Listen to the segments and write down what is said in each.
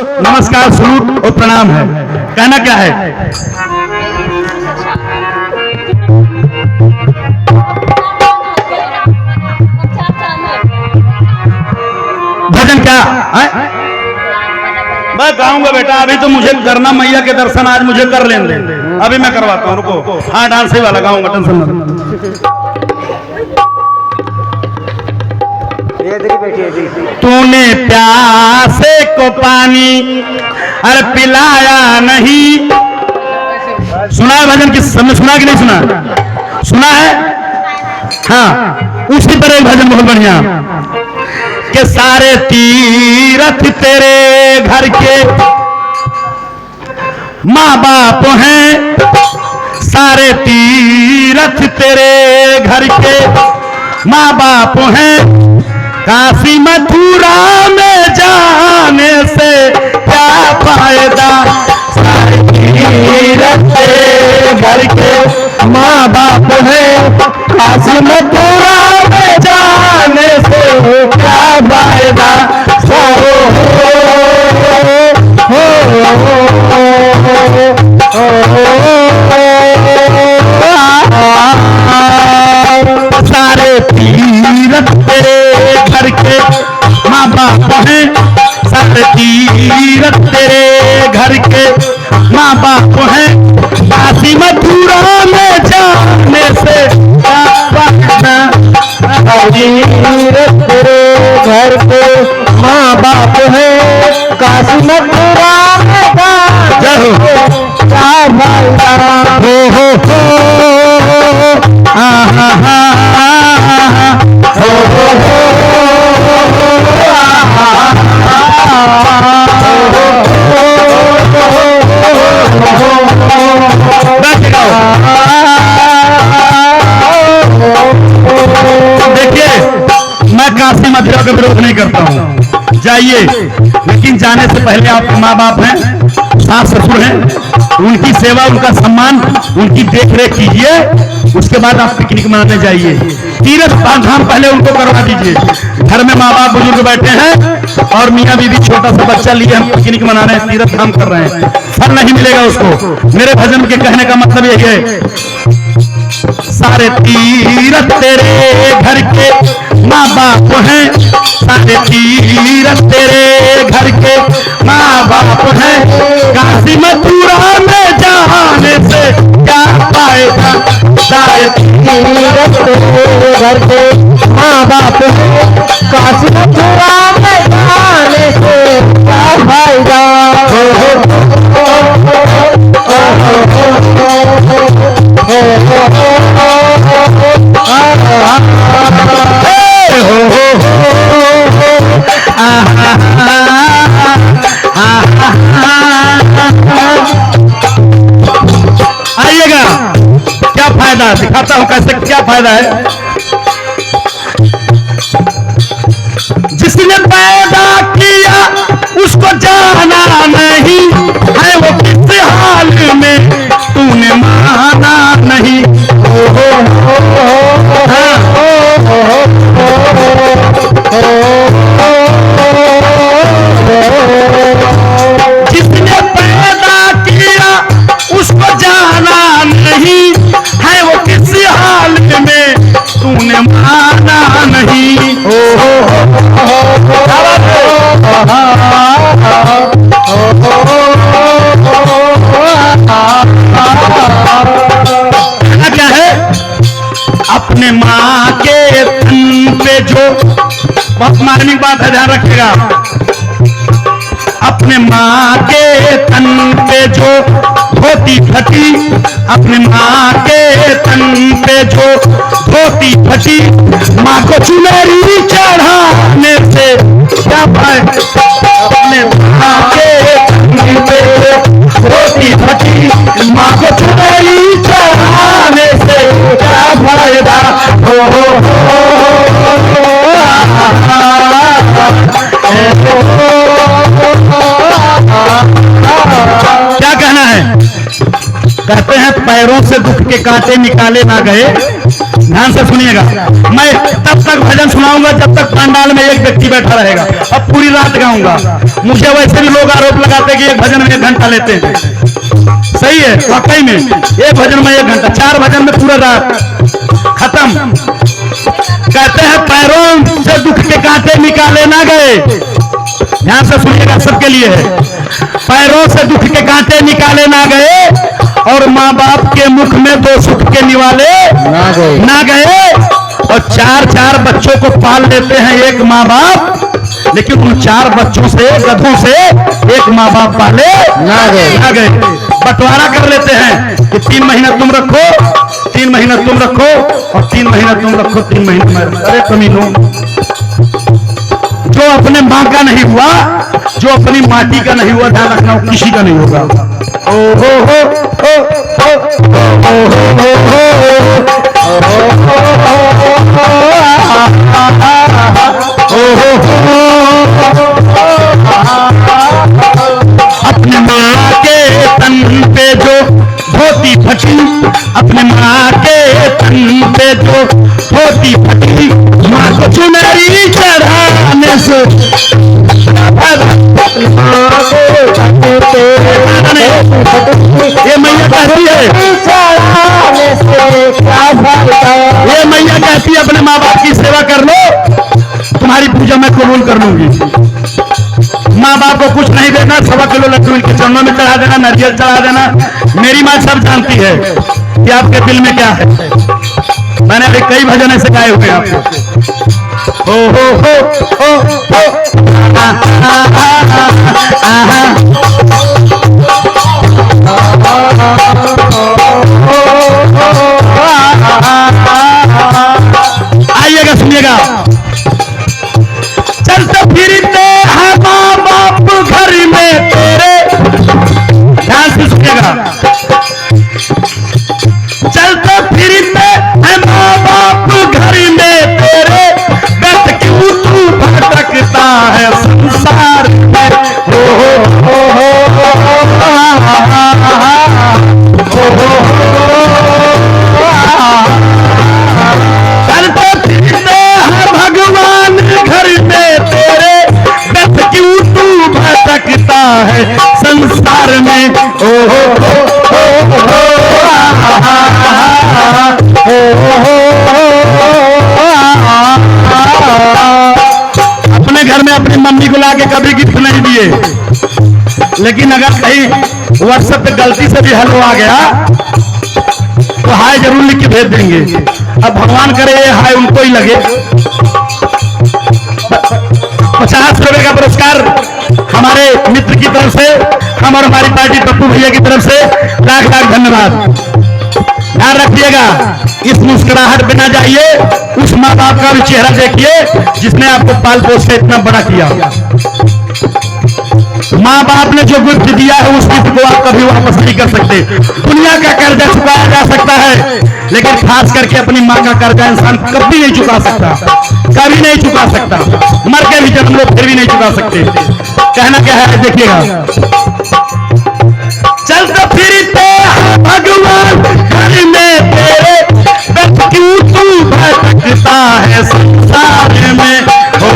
नमस्कार सलूट और प्रणाम है। कहना क्या है? भजन क्या है? मैं गाऊंगा बेटा, अभी तो मुझे करना मैया के दर्शन, आज मुझे कर लेने दे, अभी मैं करवाता हूँ, रुको। हाँ डांस ही वाला गाऊंगा, टेंशन मत। तूने प्यासे को पानी अरे पिलाया नहीं। सुना है भजन? किस सबने सुना कि नहीं सुना? सुना है? हाँ, उसी पर एक भजन बहुत बढ़िया कि सारे तीरथ तेरे घर के माँ बाप हैं, सारे तीरथ तेरे घर के माँ बाप हैं, काशी मथुरा में जाने से क्या फायदा, सारे तीरथ तेरे घर के माँ बाप हैं, काशी मथुरा में जाने से क्या फायदा। सारे तीरथ तेरे घर के माँ बाप हैं, सारे तीरथ तेरे घर के माँ बाप हैं, काशी मथुरा में जाने से क्या फायदा, तीरथ तेरे घर के माँ बाप हैं, काशी मथुरा में जाने से क्या फायदा। हो आहा हा हो देखिए, मैं काशी मथुरा का विरोध नहीं करता हूँ, जाइए, लेकिन जाने से पहले आपके माँ बाप हैं, सास ससुर हैं, उनकी सेवा, उनका सम्मान, उनकी देख रेख कीजिए, उसके बाद आप पिकनिक मनाने जाइए। तीरथ धाम पहले उनको करवा दीजिए। घर में माँ बाप बुजुर्ग बैठे हैं और मियाँ बीवी छोटा सा बच्चा लिए हम पिकनिक मना रहे हैं, तीरथ धाम कर रहे हैं, फल नहीं मिलेगा उसको। मेरे भजन के कहने का मतलब यही है, सारे तीरथ तेरे घर के माँ बाप हैं, सारे तीरथ तेरे घर के माँ बाप हैं, काशी मथुरा में जाने से क्या फायदा, सारे तीरथ तेरे घर के माँ बाप हैं, काशी मथुरा में जाने से क्या फायदा। आइएगा, क्या फायदा, दिखाता हूं कैसे क्या फायदा है। जिसने पैदा किया उसको जाना नहीं है, वो किस हाल में तूने माना नहीं। जिसने पैदा किया उसको जाना नहीं है, वो किस हाल में तूने माना नहीं। क्या है? अपने माँ के तन पे जो, बहुत मार्मिक बात है, ध्यान रखिएगा, अपने माँ के तन पे जो धोती फटी, अपने माँ के तन पे जो धोती फटी, माँ को चुनरी चढ़ाने से क्या फायदा, अपने माँ के तन पे धोती फटी, माँ को चुनरी चढ़ाने से क्या फायदा। क्या कहना है? कहते हैं पैरों से दुख के कांटे निकाले ना गए। ध्यान से सुनिएगा, मैं तब तक भजन सुनाऊंगा जब तक पंडाल में एक व्यक्ति बैठा रहेगा, अब पूरी रात गाऊंगा। मुझे वैसे भी लोग आरोप लगाते कि एक भजन में 1 घंटा लेते हैं। सही है, वाकई में एक भजन में 1 घंटा, 4 भजन में पूरा रात खत्म। कहते हैं पैरों से दुख के कांटे निकाले ना गए, ध्यान से सुनिएगा, सबके लिए है। पैरों से दुख के कांटे निकाले ना गए और माँ बाप के मुख में 2 सुख के निवाले ना गए। और 4 बच्चों को पाल लेते हैं एक माँ बाप, लेकिन उन 4 बच्चों से, गधों से एक माँ बाप पाले ना गए। बंटवारा कर लेते हैं कि 3 महीना तुम रखो, 3 महीना तुम रखो और 3 महीना तुम रखो, 3 महीना। अरे कमीनों, जो अपने माँ का नहीं हुआ, जो अपनी माटी का नहीं हुआ, ध्यान रखना वो किसी का नहीं होगा। ओ हो हो हो हो हो अपने माँ के तन पे जो धोती फटी, अपने माँ के तन पे जो धोती फटी, माँ को चुनरी चढ़ाने से ये मैया कहती है, ये मैया कहती है अपने माँ बाप की सेवा कर लो, तुम्हारी पूजा मैं कबूल कर लूंगी। माँ बाप को कुछ नहीं देना, 1.25 किलो लड्डू इनके चरणों में चढ़ा देना, नारियल चढ़ा देना। मेरी माँ सब जानती है कि आपके दिल में क्या है। मैंने अभी कई भजन ऐसे गाए हुए हैं आपको। ओ हो हो हो हो आइएगा, सुनिएगा। चलते फिरते हैं माँ बाप घर में तेरे, ध्यान से सुनिएगा। चलते फिरते हैं माँ बाप घर में तेरे, व्यर्थ क्यों तू भटकता है संसार में। हो हो हो चलते फिरते हैं भगवान घर में तेरे, व्यर्थ क्यों तू भटकता है संसार में। ओ हो अपने घर में अपनी मम्मी को लाके कभी गिफ्ट नहीं दिए, लेकिन अगर कहीं व्हाट्सएप पे गलती से भी हेलो आ गया तो हाय जरूर लिख के भेज देंगे। अब भगवान करे ये हाय उनको ही लगे। 50 रुपए का पुरस्कार हमारे मित्र की तरफ से, हम और हमारी पार्टी पप्पू भैया की तरफ से लाख लाख धन्यवाद। ध्यान रखिएगा, इस मुस्कुराहट पे ना जाइए, उस माँ बाप का भी चेहरा देखिए जिसने आपको पाल पोस के इतना बड़ा किया। माँ बाप ने जो गिफ्ट दिया है उस गिफ्ट को आप कभी वापस नहीं कर सकते। दुनिया का कर्जा चुकाया जा सकता है, लेकिन खास करके अपनी माँ का कर्जा इंसान कभी नहीं चुका सकता, कभी नहीं चुका सकता। मर के भी जन्म लो फिर भी नहीं चुका सकते। कहना क्या है देखिएगा। चलते फिरते भगवान घर में तेरे, व्यर्थ क्यों तू भटकता है संसार में। हो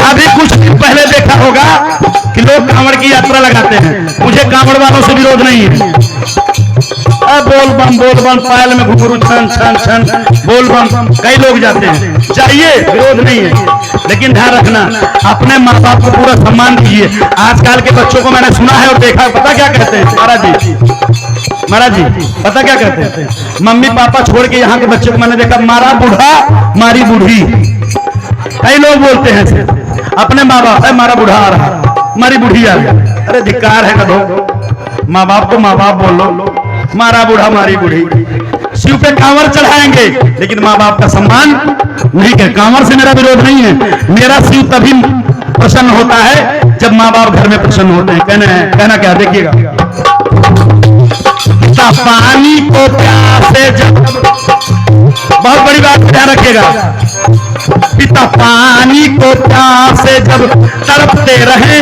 अभी कुछ दिन पहले देखा होगा कि लोग कांवड़ की यात्रा लगाते हैं। मुझे कांवड़ वालों से विरोध नहीं है। बोल बम पायल में घुंघरू छन छन छन बोल बम, कई लोग जाते हैं, चाहिए, विरोध नहीं है, लेकिन ध्यान रखना अपने माँ बाप को पूरा सम्मान दीजिए। आजकल के बच्चों को मैंने सुना है और देखा, पता क्या कहते हैं महाराज जी पता क्या कहते हैं? मम्मी पापा छोड़ के यहाँ के बच्चों को मैंने देखा, मारा बूढ़ा मारी बूढ़ी। कई लोग बोलते हैं अपने माँ बाप, मारा बूढ़ा आ रहा, मारी बूढ़ी आ रही। अरे धिक्कार है कदो, माँ बाप को माँ बाप बोल लो, मारा बूढ़ा मारी बूढ़ी। शिव पे कांवर चढ़ाएंगे लेकिन माँ बाप का सम्मान नहीं कर। कांवर से मेरा विरोध नहीं है, मेरा शिव तभी प्रसन्न होता है जब माँ बाप घर में प्रसन्न होते हैं। कहना क्या देखिएगा। पानी को प्यासे जब बहुत बड़ी बात ध्यान रखिएगा। पिता पानी को प्यासे जब तड़पते रहे,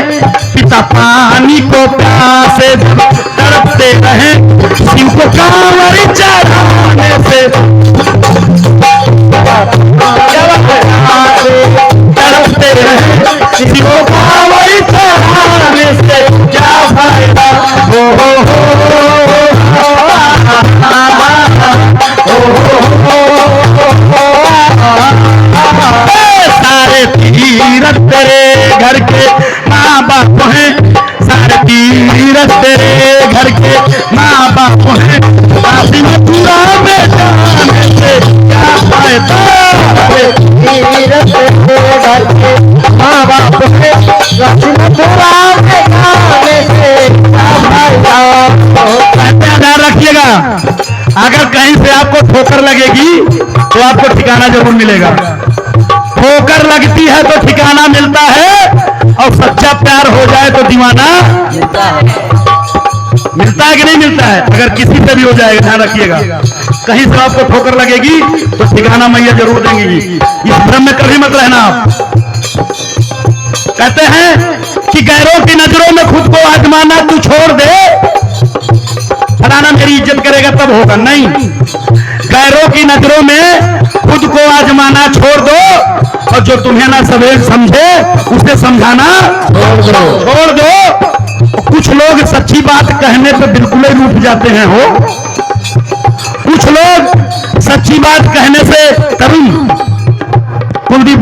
पिता पानी को प्यासे जब तड़पते रहे, शिव को कांवर चढ़ाने से तड़पते रहे, शिव को कांवर चढ़ाने से क्या फायदा। सारे तीरथ तेरे घर के माँ बाप हैं, सारे तीरथ तेरे घर के माँ बाप हैं, काशी मथुरा में जाने से क्या फायदा। तीरथ तेरे घर के माँ बाप हैं, काशी मथुरा में जाने से क्या फायदा। ध्यान रखिएगा, अगर कहीं से आपको ठोकर लगेगी तो आपको ठिकाना जरूर मिलेगा। ठोकर लगती है तो ठिकाना मिलता है, और सच्चा प्यार हो जाए तो दीवाना मिलता है। मिलता है कि नहीं मिलता है? अगर किसी से भी हो जाएगा, ध्यान रखिएगा, कहीं से आपको ठोकर लगेगी तो ठिकाना मैया जरूर देंगी। इस भ्रम में कभी मत रहना आप। कहते हैं कि गैरों की नजरों में खुद को आजमाना तू छोड़ दे, फलाना मेरी इज्जत करेगा तब होगा, नहीं। गैरों की नजरों में खुद को आजमाना छोड़ दो, और जो तुम्हें ना समझे उसे समझाना छोड़ दो। कुछ लोग सच्ची बात कहने पे बिल्कुल ही रूठ जाते हैं हो। कुछ लोग सच्ची बात कहने से तरुण कुलदीप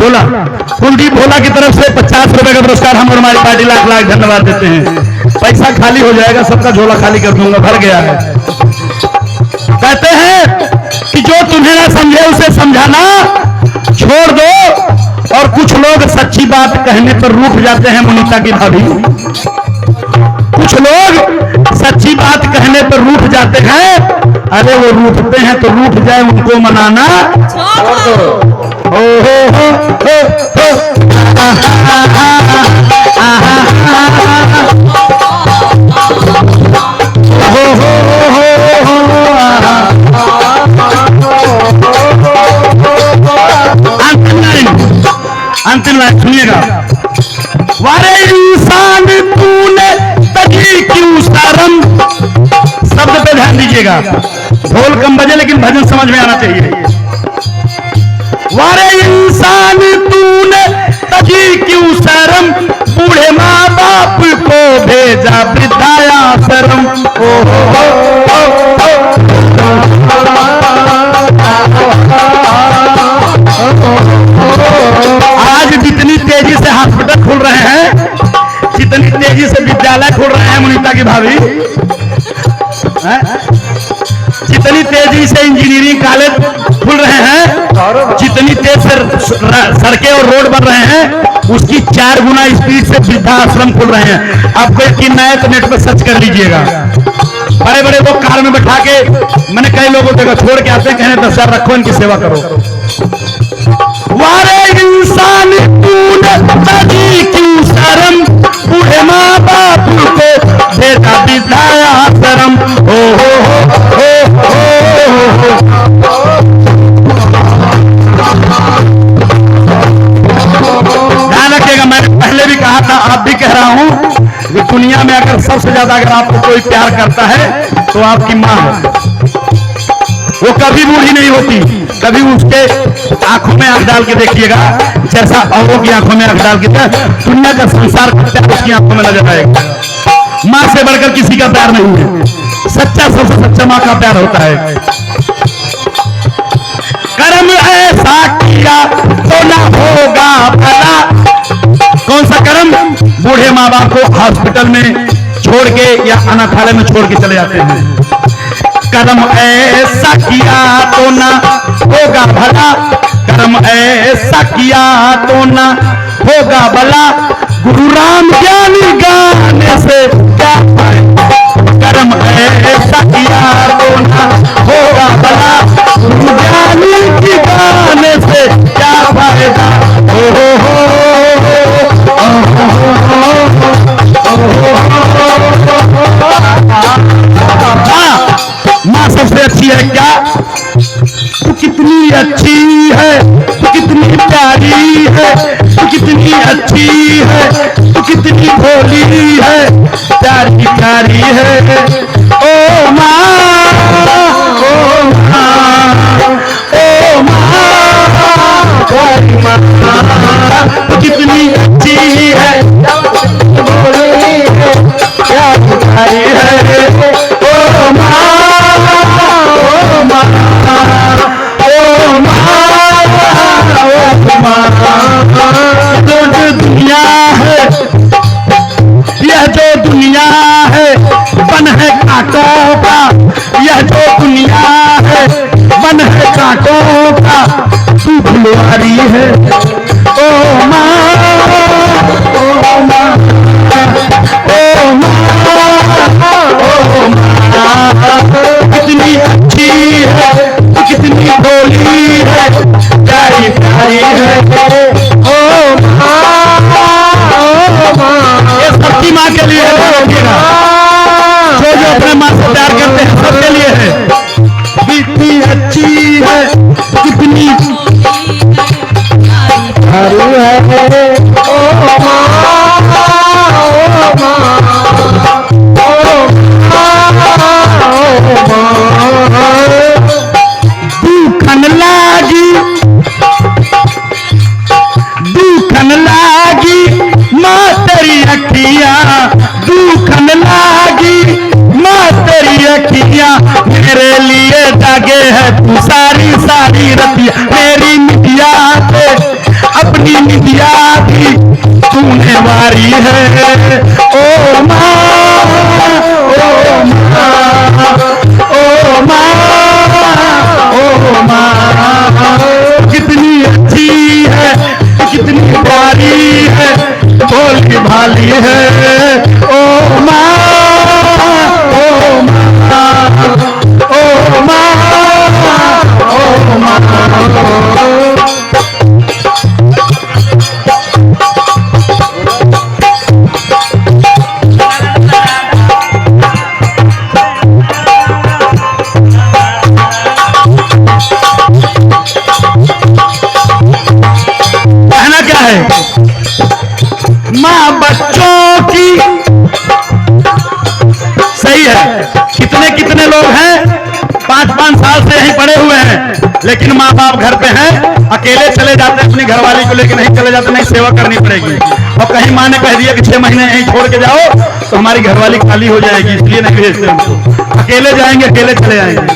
भोला की तरफ से 50 रुपए का पुरस्कार हम और हमारी पार्टी लाख लाख धन्यवाद देते हैं। पैसा खाली हो जाएगा, सबका झोला खाली कर दूंगा, भर गया है। कहते हैं कि जो तुम्हें ना समझे उसे समझाना छोड़ दो, और कुछ लोग सच्ची बात कहने पर रूठ जाते हैं। मुनीता की भाभी, कुछ लोग सच्ची बात कहने पर रूठ जाते हैं। अरे वो रूठते हैं तो रूठ जाए, उनको मनाना छोड़ दो। ओ हो अंतिम लाइन सुनिएगा। वारे इंसान तूने तजी क्यों शर्म, शब्द पे ध्यान दीजिएगा। ढोल कम बजे लेकिन भजन समझ में आना चाहिए। वारे इंसान तूने तजी क्यों शर्म, बूढ़े माँ बाप को भेजा वृद्धाश्रम। आज जितनी तेजी से हॉस्पिटल खुल रहे हैं, जितनी तेजी से विद्यालय खुल रहे हैं मुनीता की भाभी, जितनी तेजी से इंजीनियरिंग कॉलेज खुल रहे हैं, जितनी तेज से सड़कें और रोड बन रहे हैं, उसकी 4 गुना स्पीड से वृद्धाश्रम खुल रहे हैं। आपको यकीन ना है तो नेट पर सर्च कर लीजिएगा। बड़े बड़े लोग कार में बैठा के, मैंने कई लोगों को छोड़ के आते हैं, कहने 10 हजार रखो, इनकी सेवा करो। वारे इंसान तूने तजी क्यों शर्म, बूढ़े माँ बाप को भेजा वृद्धाश्रम। ध्यान रखिएगा, मैंने पहले भी कहा था, आप भी कह रहा हूं कि दुनिया में अगर सबसे ज्यादा अगर आपको कोई प्यार करता है तो आपकी माँ है। वो कभी बूढ़ी नहीं होती, कभी उसके आंखों में आंख डाल के देखिएगा, जैसा औरों की आंखों में आंख डाल के, दुनिया का संसार का प्यार उसकी आंखों में नजर आएगा। मां से बढ़कर किसी का प्यार नहीं है। सच्चा सबसे सच्चा मां का प्यार होता है। कर्म ऐसा किया तो ना होगा भला। कौन सा कर्म? बूढ़े माँ बाप को हॉस्पिटल में छोड़ के या अनाथालय में छोड़ के चले जाते हैं। कर्म ऐसा किया तो ना होगा भला, कर्म ऐसा किया तो ना होगा भला, गुरु राम ज्ञानी गाने से क्या फायदा। कर्म ऐसा किया तो ना होगा भला, गुरु ज्ञानी की गाने से क्या फायदा। माँ सबसे अच्छी है क्या? तू कितनी अच्छी है, तू कितनी प्यारी है, तू कितनी अच्छी है, तू कितनी भोली है, प्यारी प्यारी है। ओ माँ, ओ माँ, ओ माँ, प्यारी माँ, तू कितनी अच्छी है, भोली है, प्यारी प्यारी है। ओ माँ, ओ माँ, जो दुनिया है, यह जो दुनिया है बन है कांटों का, यह जो दुनिया है बन है कांटों का, तू फुलवारी है। ओ माँ, ओ माँ, ओ माँ, ओ माँ, कितनी अच्छी है, कितनी भोली है, प्यारी प्यारी है। ओ माँ, ओ माँ, ये सबकी माँ के लिए है, जो जो अपने माँ से प्यार करते हैं सबके लिए है। कितनी अच्छी है, कितनी प्यारी है। ओ माँ, ओ माँ, ओ माँ, दुखन लागी, दुखन लागी माँ तेरी अखियाँ, दुखन लागी माँ तेरी अखियाँ, मेरे लिए जागे है तू सारी सारी रतिया, मेरी निदिया पे अपनी निदिया भी तूने वारी है। ओ माँ, ओ माँ, ओ माँ, ओ माँ, कितनी अच्छी है, कितनी प्यारी है, भोली भाली है। ओ माँ, ओ माँ, ओ माँ, ओ माँ। कहना क्या है, माँ बच्चों की, सही है, कितने कितने लोग हैं 5-5 साल से यहीं पड़े हुए हैं, लेकिन माँ बाप घर पे हैं, अकेले चले जाते हैं अपनी घरवाली को लेकर, नहीं चले जाते, नहीं सेवा करनी पड़ेगी। और कहीं माँ ने कह दिया कि 6 महीने यहीं छोड़ के जाओ तो हमारी घरवाली खाली हो जाएगी, इसलिए नहीं भेजते हमको, अकेले जाएंगे, अकेले चले जाएंगे।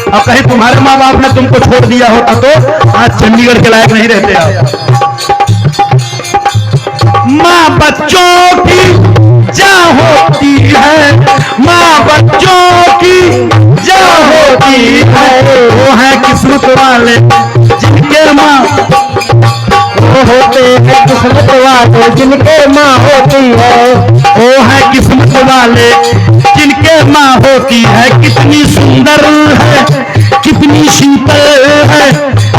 और कहीं तुम्हारे माँ बाप ने तुमको छोड़ दिया होता तो आज चंडीगढ़ के लायक नहीं रहते आप। माँ बच्चों की जा होती है, माँ बच्चों की जा होती है, वो है किस्मत वाले जिनके माँ, वो होते हैं किस्मत वाले जिनके माँ होती है, वो है किस्मत वाले जिनके माँ होती है। कितनी सुंदर है, कितनी शीतल है,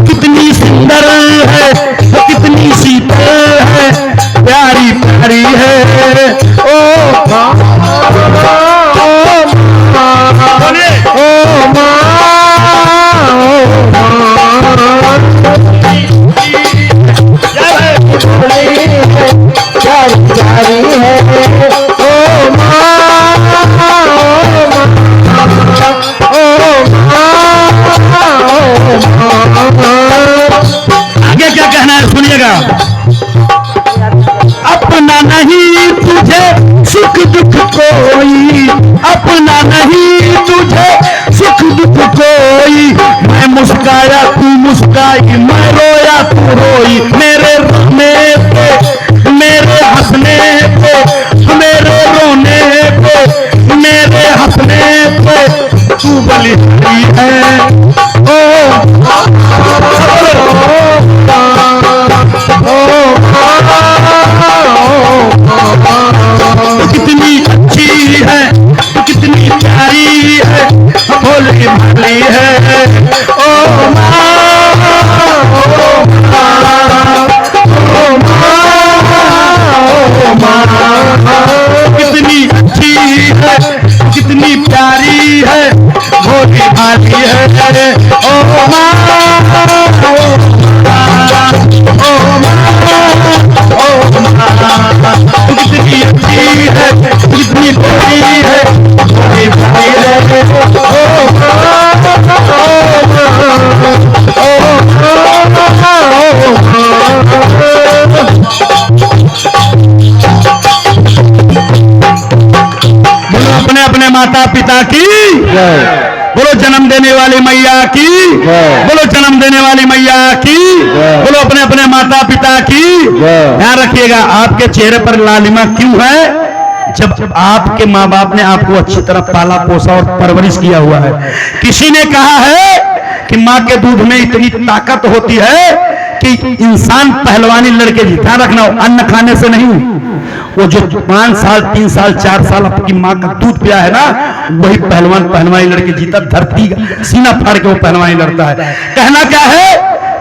कितनी सुंदर है, कितनी शीतल है, प्यारी प्यारी है। ओ माँ, ओ माँ, प्यारी प्यारी है। ओ माँ, आगे क्या कहना है सुनिएगा। अपना नहीं तुझे सुख दुख कोई, अपना नहीं तुझे सुख दुख कोई, मैं मुस्काया तू मुस्काई, मैं रोया तू रोई, मेरे रोने पे, मेरे हंसने पे, मेरे रोने पे, मेरे हंसने पे तू बलिहारी है। ओ कितनी अच्छी है, कितनी प्यारी है, भोली भाली है। ओ माँ, माता पिता की, बोलो जन्म देने वाली मैया की, बोलो जन्म देने वाली मैया की, बोलो अपने अपने माता पिता की। ध्यान रखिएगा, आपके चेहरे पर लालिमा क्यों है? जब आपके माँ बाप ने आपको अच्छी तरह पाला पोसा और परवरिश किया हुआ है। किसी ने कहा है कि माँ के दूध में इतनी ताकत होती है कि इंसान पहलवानी लड़के जीता। रखना, अन्न खाने से नहीं, वो जो 5 साल 3 साल 4 साल आपकी माँ का दूध पिया है ना, वही पहलवान पहलवानी लड़के जीता। धरती सीना फाड़ के वो पहलवानी लड़ता है। कहना क्या है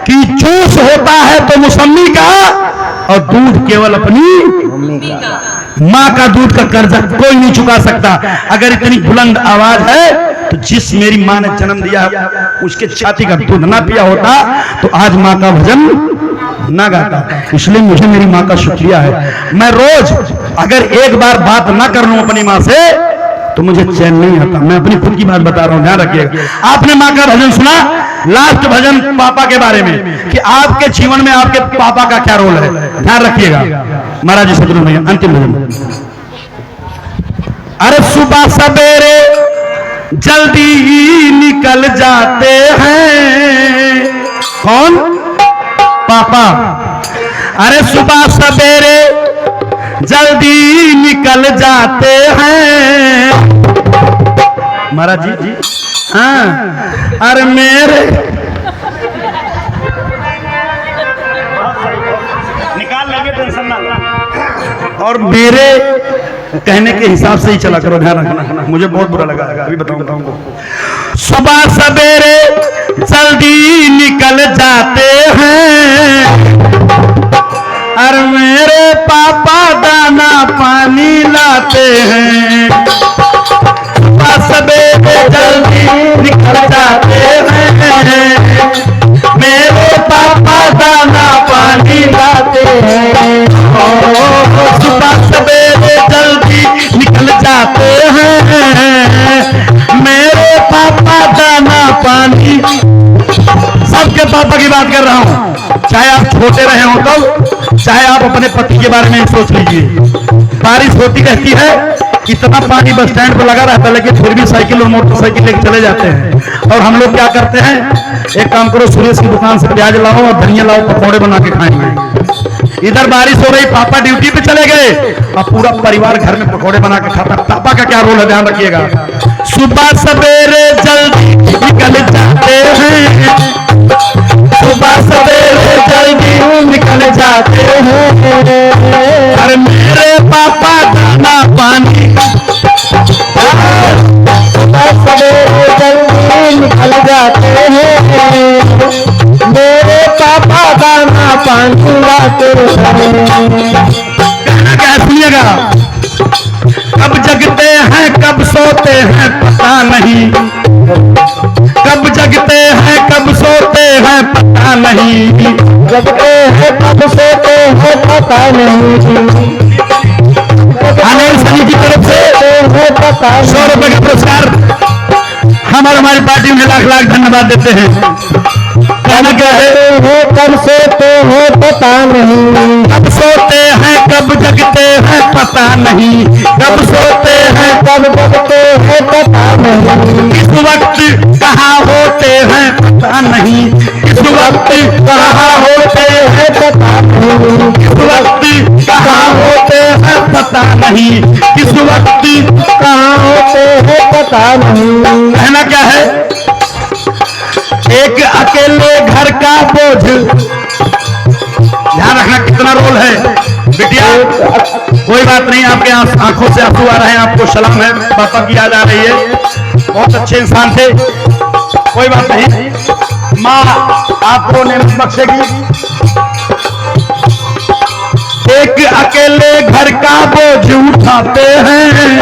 कि जूस होता है तो मौसमी का, और दूध केवल अपनी माँ का दूध का कर्जा कोई नहीं चुका सकता। अगर इतनी बुलंद आवाज है तो जिस मेरी माँ ने जन्म दिया उसके छाती का दूध ना पिया होता तो आज माँ का भजन ना गाता। इसलिए मुझे मेरी माँ का शुक्रिया है। मैं रोज अगर एक बार बात ना कर लूं अपनी माँ से तो मुझे चैन नहीं आता। मैं अपनी खुद की बात बता रहा हूं, ध्यान रखिएगा। आपने माँ का भजन सुना, लास्ट भजन पापा के बारे में कि आपके जीवन में आपके पापा का क्या रोल है, ध्यान रखिएगा। महाराज जी शत्रु भैया अंतिम भजन। अरे सुबह सवेरे जल्दी ही निकल जाते हैं, कौन? पापा। अरे सुबह सवेरे जल्दी निकल जाते हैं महाराज जी। हाँ, अरे मेरे निकाल लेंगे, टेंशन ना। और मेरे कहने के हिसाब से ही चला करो, ध्यान रखना। मुझे बहुत बुरा लगा, अभी बताऊंगा। सुबह सवेरे जल्दी निकल जाते हैं, अरे मेरे पापा दाना पानी लाते हैं। सुबह सवेरे जल्दी निकल जाते हैं, मेरे पापा दाना पानी लाते हैं। सुबह सवेरे जल्दी निकल जाते हैं, मेरे पापा दाना पानी। सबके पापा की बात कर रहा हूं, चाहे आप छोटे रहे हो तब, चाहे आप अपने पति के बारे में सोच लीजिए। बारिश होती रहती है, इतना पानी बस स्टैंड पर लगा रहता है, लेकिन फिर भी साइकिल और मोटरसाइकिल लेकर चले जाते हैं। और हम लोग क्या करते हैं, एक काम करो, सुरेश की दुकान से प्याज लाओ और धनिया लाओ, पकौड़े बना के खाएंगे। इधर बारिश हो रही, पापा ड्यूटी पे चले गए और पूरा परिवार घर में पकौड़े बना के खाता। पापा का क्या रोल है, ध्यान रखिएगा। सुबह सवेरे जल्दी निकल जाते हैं, सुबह सवेरे जल्दी निकल जाते हैं, अरे मेरे पापा दाना पानी। सुबह सवेरे जल्दी निकल जाते हैं, मेरे पापा दाना पानी लाते हैं। क्या सुनिएगा, कब जगते हैं कब सोते हैं पता नहीं, कब जगते हैं कब सोते हैं पता नहीं, जगते हैं कब सोते हैं पता नहीं। अनिल सनी की तरफ से 100 रुपए का पुरस्कार हमारी पार्टी में लाख लाख धन्यवाद देते हैं। कहना क्या है, कब सोते हैं पता नहीं, कब सोते हैं कब जगते हैं पता नहीं, कब सोते हैं कब जगते हैं पता नहीं, किस वक्त कहाँ होते हैं पता नहीं, किस वक्त कहाँ होते हैं पता नहीं, किस वक्त कहाँ होते हैं पता नहीं, किस वक्त कहाँ होते हैं पता नहीं। कहना क्या है, एक अकेले घर का बोझ। ध्यान रखना कितना रोल है बिटिया। कोई बात नहीं, आपके आंखों से आंसू आ रहे हैं, आपको सलाम है, पापा की याद आ रही है, बहुत अच्छे इंसान थे। कोई बात नहीं, माँ आपको नेमत बख्शेगी। एक अकेले घर का बोझ उठाते हैं,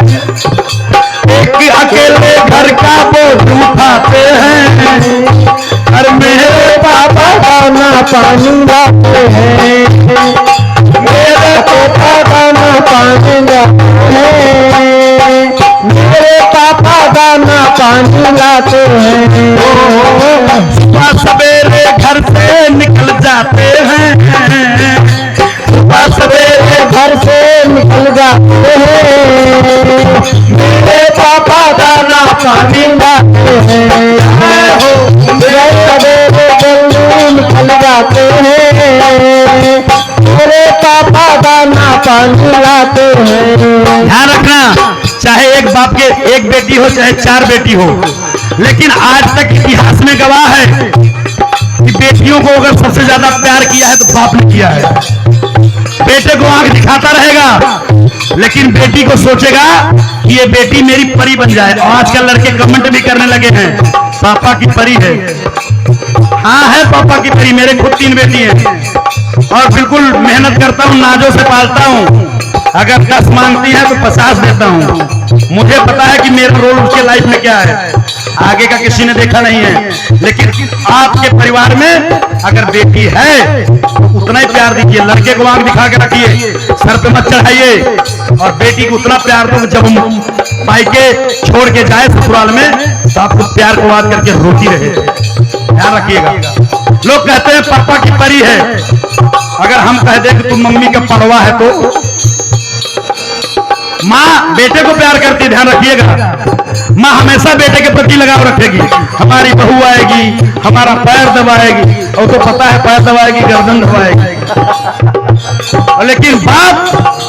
एक अकेले घर का बोझ उठाते हैं, और मेरे पापा दाना पानी लाते हैं, मेरे पापा दाना पानी लाते हैं, मेरे पापा दाना पानी लाते हैं। सुबह सवेरे घर से निकल जाते हैं, सुबह सवेरे घर से निकल जाते हैं, मेरे पापा पानी लाते हैं। ध्यान रखना, चाहे एक बाप के एक बेटी हो चाहे 4 बेटी हो, लेकिन आज तक इतिहास में गवाह है कि बेटियों को अगर सबसे ज्यादा प्यार किया है तो बाप ने किया है। बेटे को आंख दिखाता रहेगा, लेकिन बेटी को सोचेगा कि ये बेटी मेरी परी बन जाए। और आजकल लड़के कमेंट भी करने लगे हैं, पापा की परी है। हाँ है पापा की परी, मेरे खुद 3 बेटी हैं और बिल्कुल मेहनत करता हूँ, नाजों से पालता हूँ। अगर 10 मांगती है तो 50 देता हूँ। मुझे पता है कि मेरा रोल उसके लाइफ में क्या है, आगे का किसी ने देखा नहीं है। लेकिन आपके परिवार में अगर बेटी है तो उतना ही प्यार दीजिए। लड़के को आंख दिखा के रखिए, सर पे मत चढ़ाइए, और बेटी को उतना प्यार दो जब हम मायके छोड़ के जाए ससुराल में तो आपको प्यार को याद करके रोती रहे। ध्यान रखिएगा। लोग कहते हैं पापा की परी है, अगर हम कह दें कि तुम मम्मी का पड़वा है तो माँ बेटे को प्यार करती है। ध्यान रखिएगा, माँ हमेशा बेटे के प्रति लगाव रखेगी। हमारी बहू आएगी, हमारा पैर दबाएगी, और तो पता है पैर दबाएगी गर्दन दबाएगी, लेकिन बाप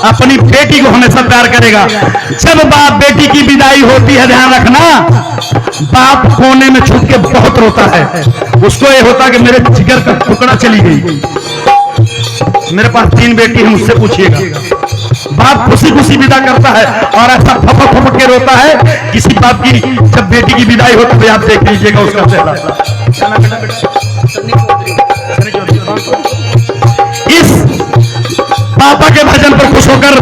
अपनी बेटी को हमेशा प्यार करेगा। जब बाप बेटी की विदाई होती है, ध्यान रखना, बाप कोने में छुप के बहुत रोता है। उसको ये होता कि मेरे जिगर का टुकड़ा चली गई। मेरे पास 3 बेटी है, मुझसे पूछिएगा। बाप खुशी खुशी विदा करता है और ऐसा फपक फपक के रोता है। किसी बाप की जब बेटी की विदाई होती है, आप देख लीजिएगा उसका चेहरा। इस पापा के भजन पर खुश होकर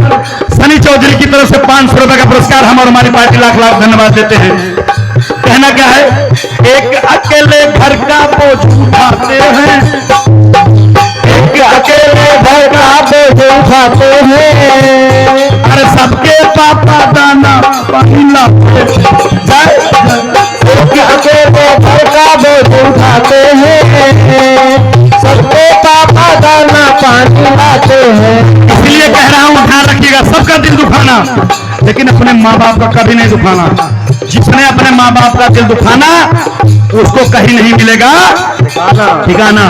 सनी चौधरी की तरफ से 500 रुपए का पुरस्कार हम और हमारी पार्टी लाख लाख धन्यवाद देते हैं। कहना क्या है, एक अकेले घर का बोझ उठाते हैं, एक अकेले घर का बोझ उठाते हैं, अरे सबके पापा दाना पानी लाते हैं। एक अकेले घर का बोझ उठाते हैं, सबके पापा दाना पानी लाते हैं। इसलिए कह रहा हूं, ध्यान रखिएगा, सबका दिल दुखाना, लेकिन अपने माँ बाप का कभी नहीं दुखाना। जिसने अपने माँ बाप का दिल दुखाना उसको कहीं नहीं मिलेगा ठिकाना,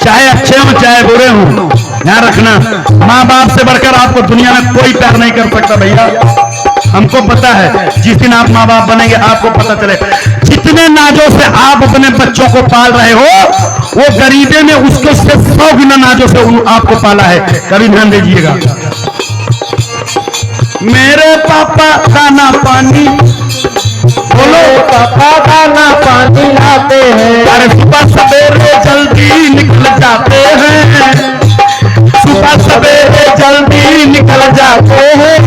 चाहे अच्छे हो चाहे बुरे हो। ध्यान रखना, माँ बाप से बढ़कर आपको दुनिया में कोई प्यार नहीं कर सकता भैया। हमको पता है, जिस दिन आप माँ बाप बनेंगे आपको पता चले। जितने नाजों से आप अपने बच्चों को पाल रहे हो, वो गरीबे में उसके से 100 गुना नाजों से आपको पाला है। कभी ध्यान दीजिएगा। मेरे पापा दाना पानी, बोलो पापा दाना पानी लाते हैं, अरे सुबह सवेरे जल्दी निकल जाते हैं, सुबह सवेरे जल्दी निकल जाते हैं,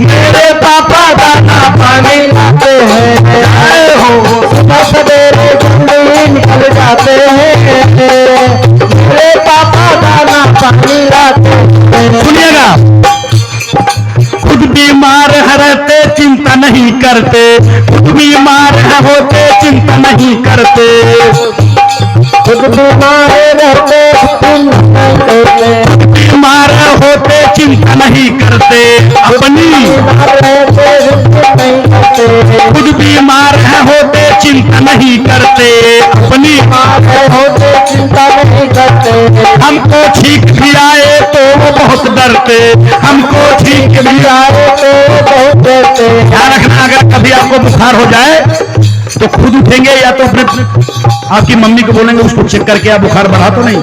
मेरे पापा दाना पानी लाते हैं। आए हो सुबह सवेरे जल्दी निकल जाते हैं, मेरे पापा दाना पानी लाते हैं। सुनिएगा, खुद बीमार रहते चिंता नहीं करते, खुद बीमार होते चिंता नहीं करते, खुद बीमार रहते बीमार होते चिंता नहीं करते, अपनी खुद बीमार होते चिंता नहीं करते, अपनी होते चिंता नहीं करते। हमको छींक भी आए तो वो बहुत डरते, हमको छींक भी आए तो बहुत डरते। ध्यान रखना, अगर कभी आपको बुखार हो जाए तो खुद उठेंगे या तो अपने आपकी मम्मी को बोलेंगे उसको चेक करके आप बुखार बढ़ा तो नहीं,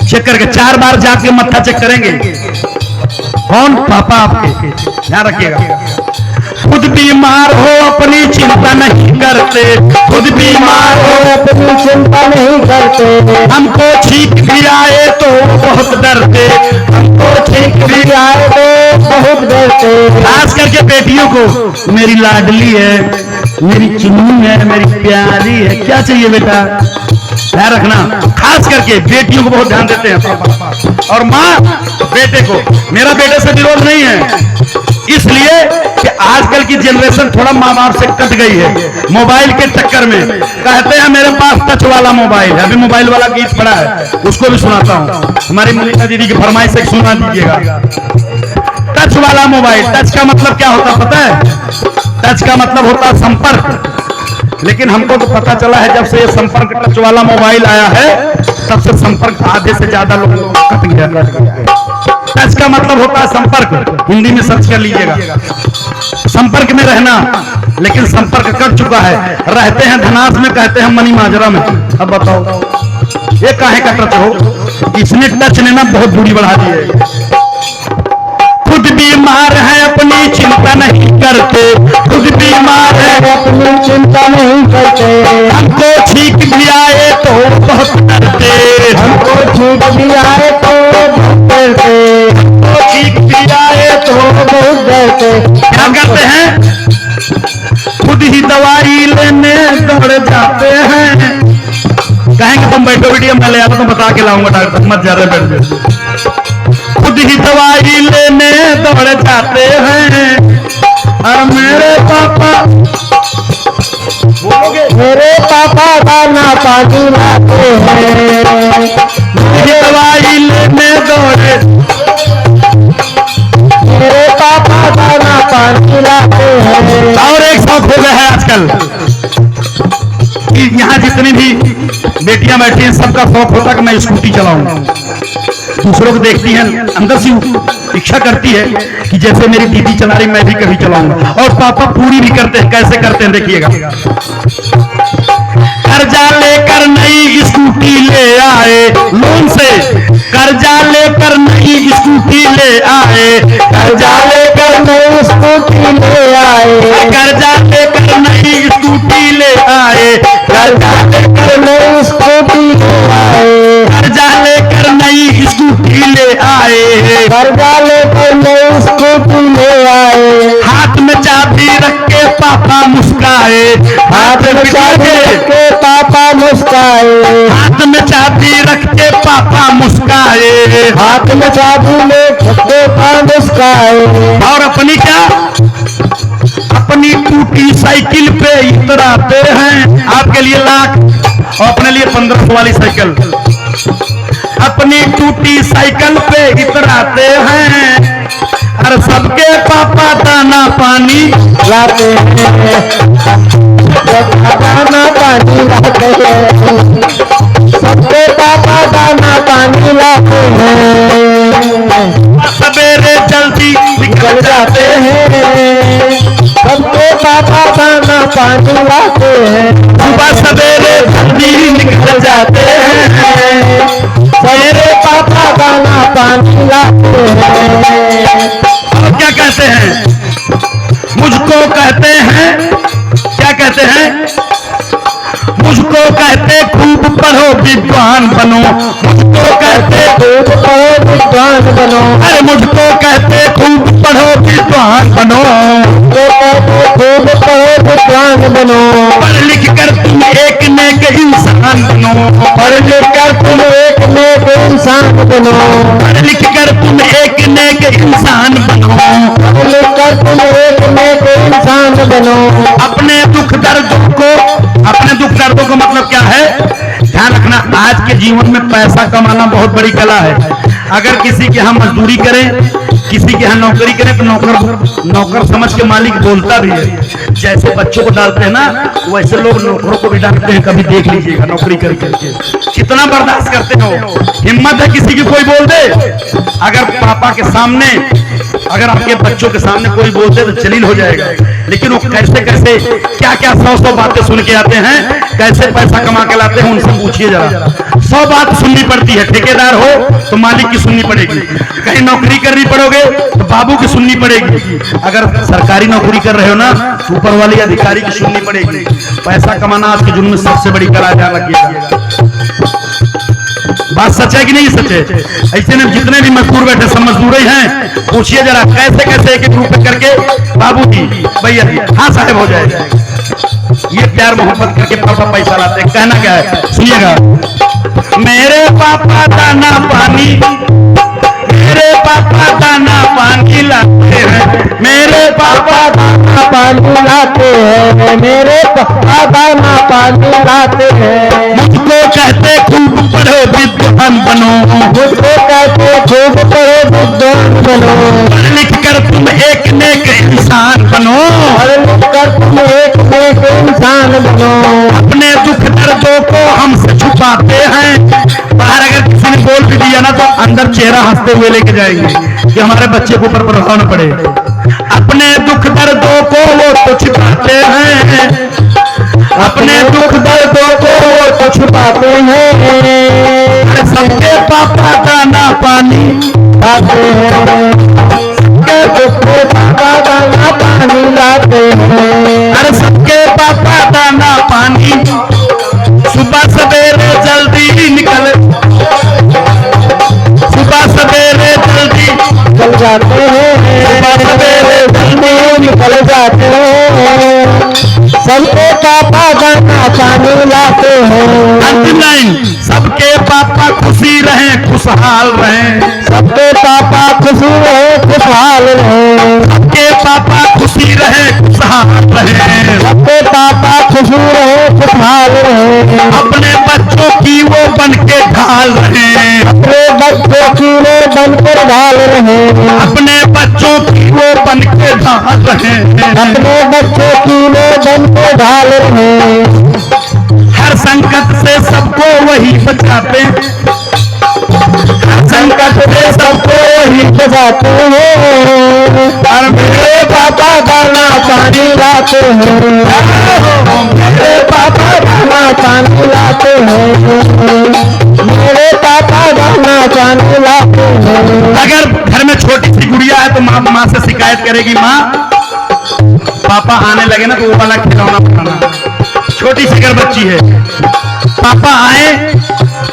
चेक करके 4 बार जाके मत्था चेक करेंगे। कौन? पापा आपके। ध्यान रखिएगा, खुद बीमार हो अपनी चिंता नहीं करते, खुद बीमार हो अपनी चिंता नहीं करते, हमको छींक भी आए तो बहुत डरते, हमको छींक भी आए तो बहुत डरते। खास करके बेटियों को, मेरी लाडली है, मेरी चुन्नी है, मेरी प्यारी है, क्या चाहिए बेटा? ध्यान रखना, खास करके बेटियों को बहुत ध्यान देते हैं पापा और माँ बेटे को। मेरा बेटे से विरोध नहीं है, इसलिए कि आजकल की जनरेशन थोड़ा माँ बाप से कट गई है मोबाइल के चक्कर में। कहते हैं मेरे पास टच वाला मोबाइल है, अभी मोबाइल वाला गीत पड़ा है, उसको भी सुनाता हूँ। हमारी मलिका दीदी की फरमाइश से सुना दीजिएगा। टच वाला मोबाइल, टच का मतलब क्या होता पता है? टच का मतलब होता है संपर्क। लेकिन हमको तो पता चला है जब से ये संपर्क टच वाला मोबाइल आया है तब से संपर्क आधे से ज्यादा लोग कट गया। टच का मतलब होता है संपर्क, हिंदी में सर्च कर लीजिएगा, संपर्क में रहना। लेकिन संपर्क कट चुका है, रहते हैं धनास में, कहते हैं मनी माजरा में। अब बताओ ये काहे का टच हो? इसने टच ने ना बहुत दूरी बढ़ा दी है। खुद बीमार है अपनी चिंता नहीं करते, खुद बीमार है अपनी चिंता नहीं करते, हमको ठीक भी आए तो बहुत डरते, हमको ठीक भी आए तो बहुत डरते, हमको ठीक भी आए तो बहुत डरते। क्या करते हैं? खुद ही दवाई लेने दौड़ जाते हैं। कहेंगे तुम बैठो वीडियो में ले आता तो बता के लाऊंगा डॉक्टर, मत जा रहे बैठ जाओ। खुद ही दवाई लेने दौड़ जाते हैं और मेरे पापा बोलोगे, मेरे पापा दाना पानी लाते हैं, ये दवाई लेने दौड़े, मेरे पापा दाना पानी लाते हैं। और एक शौक हो गया है आजकल कि यहाँ जितनी भी बेटियां बैठी हैं सबका शौक होता है कि मैं स्कूटी चलाऊं। दूसरों को देखती हैं, अंदर से इच्छा करती है कि जैसे मेरी दीदी चला रही मैं भी कभी चलाऊंगा। और पापा पूरी भी करते हैं। कैसे करते हैं देखिएगा, कर्जा लेकर नई स्कूटी ले आए, लोन से कर्जा लेकर नई स्कूटी ले आए, कर्जा लेकर नई स्कूटी ले आए, कर्जा लेकर नई स्कूटी ले आए, कर्जा लेकर नई स्कूटी ले आए, कर्जा लेकर नई स्कूटी ले आए, कर्जा लेकर नई स्कूटी ले आए। हाथ में चाबी रख के पापा मुस्काए, हाथ में चाबी रख के पापा मुस्काए, हाथ में चाबी रख के पापा मुस्काए, हाथ में चाबी ले के पापा मुस्काए। और अपनी क्या, अपनी टूटी साइकिल पे इतराते हैं। आपके लिए लाख और अपने लिए 1500 वाली साइकिल, अपनी टूटी साइकिल पे इतराते हैं और सबके पापा दाना पानी लाते हैं, दाना पानी लाते हैं, सबके पापा दाना पानी लाते हैं, सवेरे जल्दी निकल जाते हैं, सबके पापा दाना पानी लाते हैं, सुबह सवेरे जल्दी निकल जाते हैं, मेरे पापा दाना पानी लाते हैं। और क्या कहते हैं? मुझको कहते हैं, क्या कहते हैं? मुझको कहते खूब पढ़ो विद्वान बनो, मुझको कहते खूब पढ़ो विद्वान बनो, अरे मुझको कहते खूब पढ़ो विद्वान बनो, खूब पढ़ो विद्वान बनो, पढ़ लिख कर तुम एक नेक इंसान बनो, पढ़ लिख कर तुम एक नेक इंसान बनो, पढ़ लिख कर तुम एक नेक इंसान बनो, पढ़ लिख कर तुम एक नेक इंसान बनो। अपने दुख दर्दों को, अपने दुख दर्दों को मतलब क्या है? ध्यान रखना, आज के जीवन में पैसा कमाना बहुत बड़ी कला है। अगर किसी के यहाँ मजदूरी करें, किसी के यहाँ नौकरी करें तो नौकर समझ के मालिक बोलता भी है। जैसे बच्चों को डालते हैं ना, वैसे लोग नौकरों को भी डालते हैं। कभी देख लीजिएगा नौकरी करके कितना बर्दाश्त करते हो। हिम्मत है किसी की कोई बोल दे, अगर पापा के सामने, अगर आपके बच्चों के सामने कोई बोलते तो जलील हो जाएगा। लेकिन वो कैसे कैसे क्या क्या 100 बातें सुन के आते हैं, कैसे पैसा कमा के लाते हैं, उनसे पूछिए जरा। 100 बात सुननी पड़ती है। ठेकेदार हो तो मालिक की सुननी पड़ेगी, कहीं नौकरी करनी पड़ोगे तो बाबू की सुननी पड़ेगी, अगर सरकारी नौकरी कर रहे हो ना तो ऊपर वाले अधिकारी की सुननी पड़ेगी। पैसा कमाना आज के जुर्म में सबसे बड़ी कला, ध्यान रखिएगा। बात सच है कि नहीं सच है? ऐसे में जितने भी मजदूर बैठे सब मजदूर ही हैं, पूछिए जरा कैसे कैसे एक एक रूप करके बाबू जी भैया जी हाँ साहब हो जाएगा। ये प्यार मोहब्बत करके पापा पैसा लाते हैं। कहना क्या है सुनिएगा, मेरे पापा दाना पानी, मेरे पापा दाना पानी लाते हैं, मेरे पापा दाना पानी लाते हैं, मेरे पापा दाना पानी लाते हैं। मुझको कहते खूब पढ़ो विद्वान बनो, मुझको कहते खूब पढ़ो विद्वान बनो, पढ़ लिख कर तुम एक नेक इंसान बनो, पढ़ लिख कर तुम एक नेक इंसान बनो, अपने दुख दर्दों को हमसे छुपाते हैं। बाहर अगर किसी ने बोल भी दिया ना तो अंदर चेहरा हंसते हुए लेके जाएंगे कि हमारे बच्चे के ऊपर प्रभाव न पड़े। अपने दुख दर्दों को वो तो छुपाते हैं, अपने दुख दर्दों को वो तो छुपाते हैं। सबके पापा दाना पानी लाते हैं, सबके दुख पापा दाना पानी लाते हैं। अरे सबके पापा दाना पानी सुबह सवेरे जल्दी निकल, सुबह सवेरे जल्दी चल जाते हैं, सुबह सवेरे जल्दी निकल जाते हैं। सबके पापा दाना पानी लाते हैं। अंतिम लाइन, सबके पापा खुशी रहे खुशहाल रहे, सबके पापा खुशी रहे खुशहाल रहे, सबके पापा खुशी रहे खुशहाल रहे, सबके पापा खुशी रहे खुशहाल रहे। अपने बच्चों की वो बन के ढाल रहे, अपने बच्चों की वो बन कर ढाल रहे, अपने बच्चों की वो बन के ढाल रहे, अपने बच्चों की वो बन के ढाल रहे। हर संकट से सबको वही बचाते, हर संकट से सबको वही बचाते हैं। और मेरे पापा दाना पानी लाते हैं, मेरे पापा दाना पानी लाते हैं, मेरे पापा दाना पानी लाते हैं। अगर घर में छोटी सी गुड़िया है तो माँ से शिकायत करेगी, माँ पापा आने लगे ना तो वो वाला खिलौना बनाना। छोटी सी अगर बच्ची है, पापा आए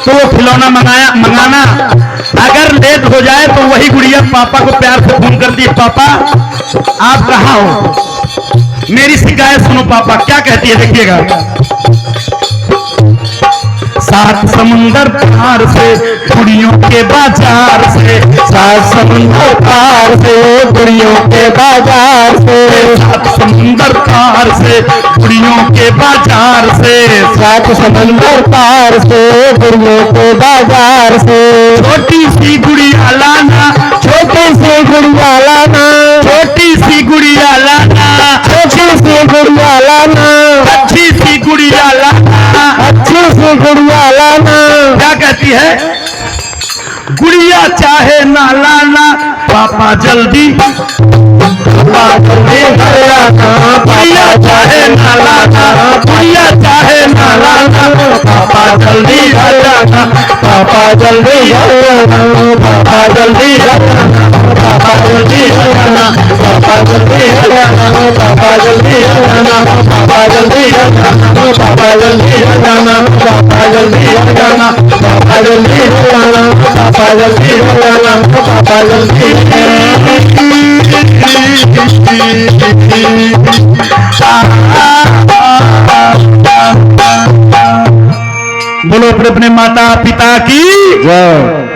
तो वो खिलौना मंगाना। अगर लेट हो जाए तो वही गुड़िया पापा को प्यार से फोन करती है, पापा आप कहाँ हो, मेरी शिकायत सुनो। पापा क्या कहती है देखिएगा, सात समुंदर पार से गुड़ियों के बाजार से, सात समुंदर पार से गुड़ियों के बाजार से, सात समुंदर पार से गुड़ियों के बाजार से, सात समुंदर पार से गुड़ियों के बाजार से। छोटी सी गुड़िया लाना, छोटी सी गुड़िया लाना, छोटी सी गुड़िया लाना, छोटी सी गुड़िया लाना, अच्छी सी गुड़िया लाना, अच्छी सी गुड़िया लाना। क्या कहती है, गुड़िया चाहे ना लाना पापा जल्दी, पापा जल्दी घर आना, गुड़िया चाहे ना लाना, गुड़िया चाहे ना लाना, पापा जल्दी घर आना, पापा जल्दी घर आना, पापा जल्दी घर आना, पापा जल्दी घर आना, पापा जल्दी घर आना, पापा जल्दी घर आना, पापा जल्दी घर आना, पापा जल्दी घर आना, पापा जल्दी घर आना, पापा जल्दी घर आना, पापा जल्दी घर आना, पापा जल्दी। बोलो अपने अपने माता पिता की जय।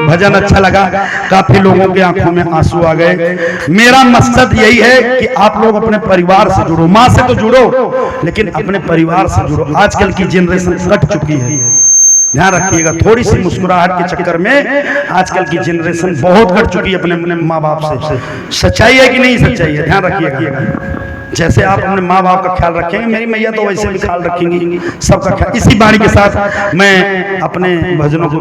भजन अच्छा लगा, काफी लोगों के आंखों में आंसू आ गए। मेरा मकसद यही है कि आप लोग अपने परिवार से जुड़ो, माँ से तो जुड़ो लेकिन अपने परिवार से जुड़ो। आजकल की जनरेशन कट चुकी है, ध्यान रखिएगा। थोड़ी सी मुस्कुराहट के चक्कर में आजकल की जनरेशन बहुत कट चुकी है अपने अपने माँ बाप से। सच्चाई है कि नहीं सच्चाई है, ध्यान रखिएगा। जैसे आप अपने माँ बाप का ख्याल रखेंगे, मेरी मैया तो वैसे भी ख्याल रखेंगी सबका ख्याल। इसी बाणी के साथ मैं अपने भजनों को